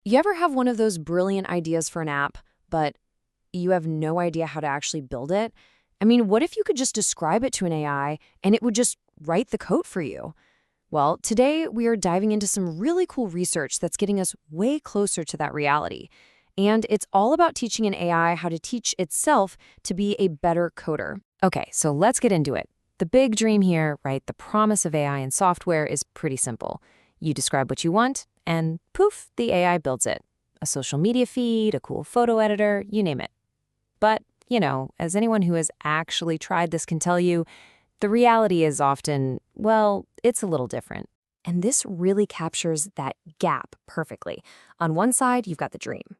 You ever have one of those brilliant ideas for an app, but you have no idea how to actually build it? I mean, what if you could just describe it to an AI and it would just write the code for you? Well, today we are diving into some really cool research that's getting us way closer to that reality. And it's all about teaching an AI how to teach itself to be a better coder. Okay, so let's get into it. The big dream here, right, the promise of AI in software is pretty simple. You describe what you want, and poof, the AI builds it. A social media feed, a cool photo editor, you name it. But, as anyone who has actually tried this can tell you, the reality is often, well, it's a little different. And this really captures that gap perfectly. On one side, you've got the dream,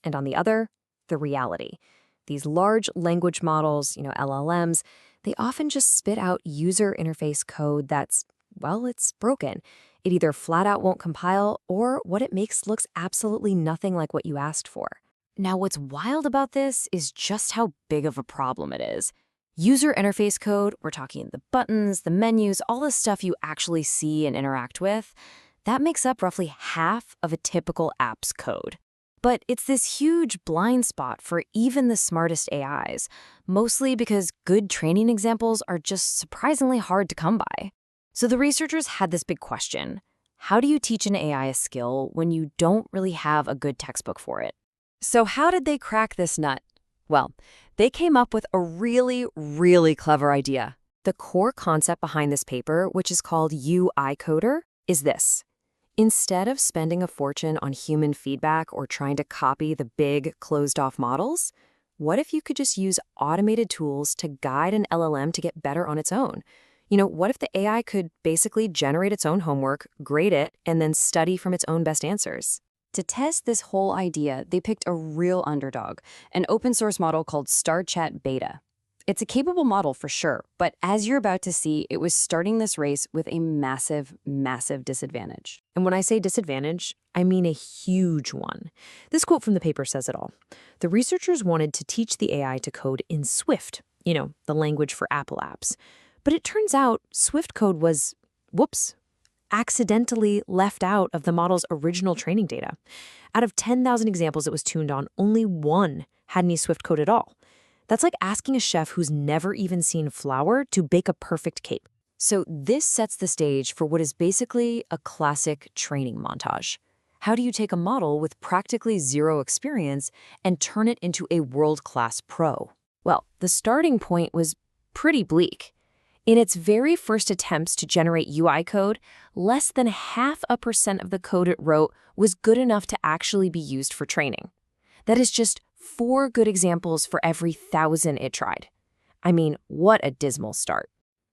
and on the other, the reality. These large language models, LLMs, they often just spit out user interface code that's, well, it's broken. It either flat out won't compile, or what it makes looks absolutely nothing like what you asked for. Now, what's wild about this is just how big of a problem it is. User interface code, we're talking the buttons, the menus, all the stuff you actually see and interact with, that makes up roughly half of a typical app's code. But it's this huge blind spot for even the smartest AIs, mostly because good training examples are just surprisingly hard to come by. So the researchers had this big question. How do you teach an AI a skill when you don't really have a good textbook for it? So how did they crack this nut? Well, they came up with a really, really clever idea. The core concept behind this paper, which is called UICoder, is this. Instead of spending a fortune on human feedback or trying to copy the big, closed-off models, what if you could just use automated tools to guide an LLM to get better on its own? What if the AI could basically generate its own homework, grade it, and then study from its own best answers? To test this whole idea, they picked a real underdog, an open-source model called StarChat Beta. It's a capable model for sure, but as you're about to see, it was starting this race with a massive, massive disadvantage. And when I say disadvantage, I mean a huge one. This quote from the paper says it all. The researchers wanted to teach the AI to code in Swift, the language for Apple apps. But it turns out Swift code was, accidentally left out of the model's original training data. Out of 10,000 examples it was tuned on, only one had any Swift code at all. That's like asking a chef who's never even seen flour to bake a perfect cake. So this sets the stage for what is basically a classic training montage. How do you take a model with practically zero experience and turn it into a world-class pro? Well, the starting point was pretty bleak. In its very first attempts to generate UI code, less than 0.5% of the code it wrote was good enough to actually be used for training. That is just 4 good examples for every 1,000 it tried. I mean, what a dismal start.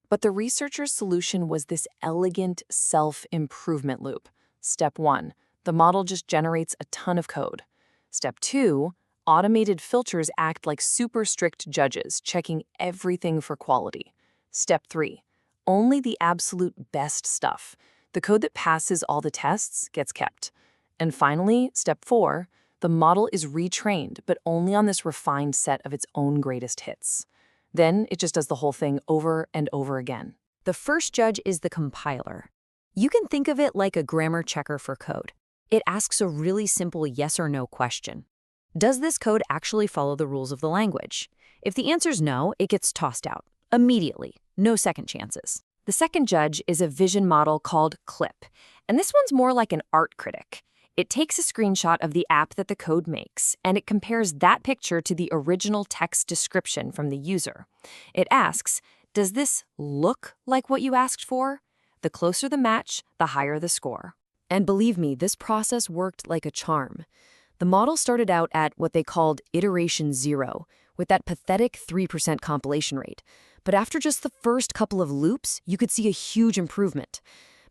But the researchers' solution was this elegant self-improvement loop. Step 1, the model just generates a ton of code. Step 2, automated filters act like super strict judges, checking everything for quality. Step 3, only the absolute best stuff. The code that passes all the tests gets kept. And finally, step 4, the model is retrained, but only on this refined set of its own greatest hits. Then it just does the whole thing over and over again. The first judge is the compiler. You can think of it like a grammar checker for code. It asks a really simple yes or no question. Does this code actually follow the rules of the language? If the answer's no, it gets tossed out. Immediately, no second chances. The second judge is a vision model called Clip, and this one's more like an art critic. It takes a screenshot of the app that the code makes, and it compares that picture to the original text description from the user. It asks, does this look like what you asked for? The closer the match, the higher the score. And believe me, this process worked like a charm. The model started out at what they called iteration 0, with that pathetic 3% compilation rate. But after just the first couple of loops, you could see a huge improvement.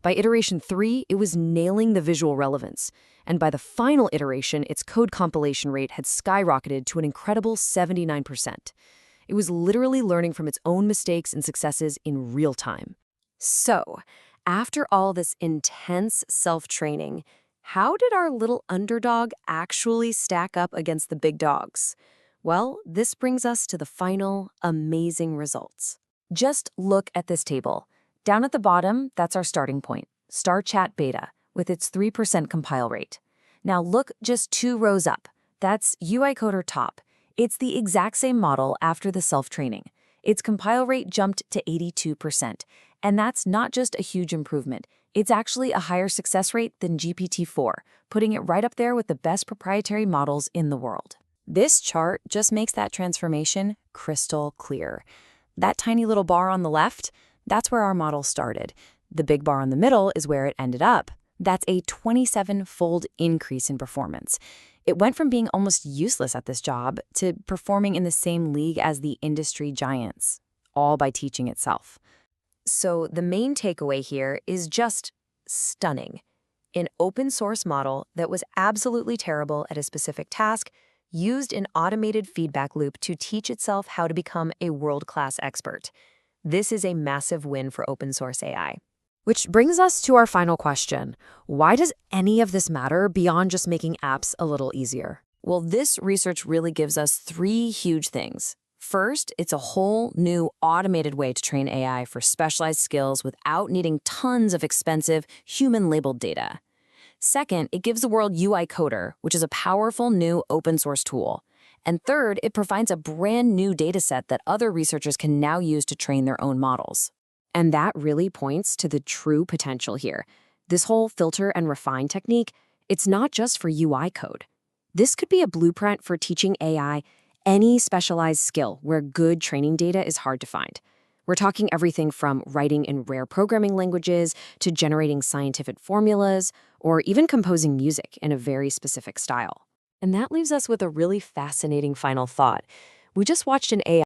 By iteration 3, it was nailing the visual relevance. And by the final iteration, its code compilation rate had skyrocketed to an incredible 79%. It was literally learning from its own mistakes and successes in real time. So, after all this intense self-training, how did our little underdog actually stack up against the big dogs? Well, this brings us to the final, amazing results. Just look at this table. Down at the bottom, that's our starting point, StarChat Beta, with its 3% compile rate. Now look just 2 rows up. That's UICoder top. It's the exact same model after the self-training. Its compile rate jumped to 82%. And that's not just a huge improvement. It's actually a higher success rate than GPT-4, putting it right up there with the best proprietary models in the world. This chart just makes that transformation crystal clear. That tiny little bar on the left, that's where our model started. The big bar in the middle is where it ended up. That's a 27-fold increase in performance. It went from being almost useless at this job to performing in the same league as the industry giants, all by teaching itself. So the main takeaway here is just stunning. An open source model that was absolutely terrible at a specific task used an automated feedback loop to teach itself how to become a world-class expert. This is a massive win for open source AI. Which brings us to our final question. Why does any of this matter beyond just making apps a little easier? Well, this research really gives us 3 huge things. First, it's a whole new automated way to train AI for specialized skills without needing tons of expensive human-labeled data. Second, it gives the world UICoder, which is a powerful new open-source tool. And third, it provides a brand new dataset that other researchers can now use to train their own models. And that really points to the true potential here. This whole filter and refine technique, it's not just for UI code. This could be a blueprint for teaching AI any specialized skill where good training data is hard to find. We're talking everything from writing in rare programming languages to generating scientific formulas or even composing music in a very specific style. And that leaves us with a really fascinating final thought. We just watched an AI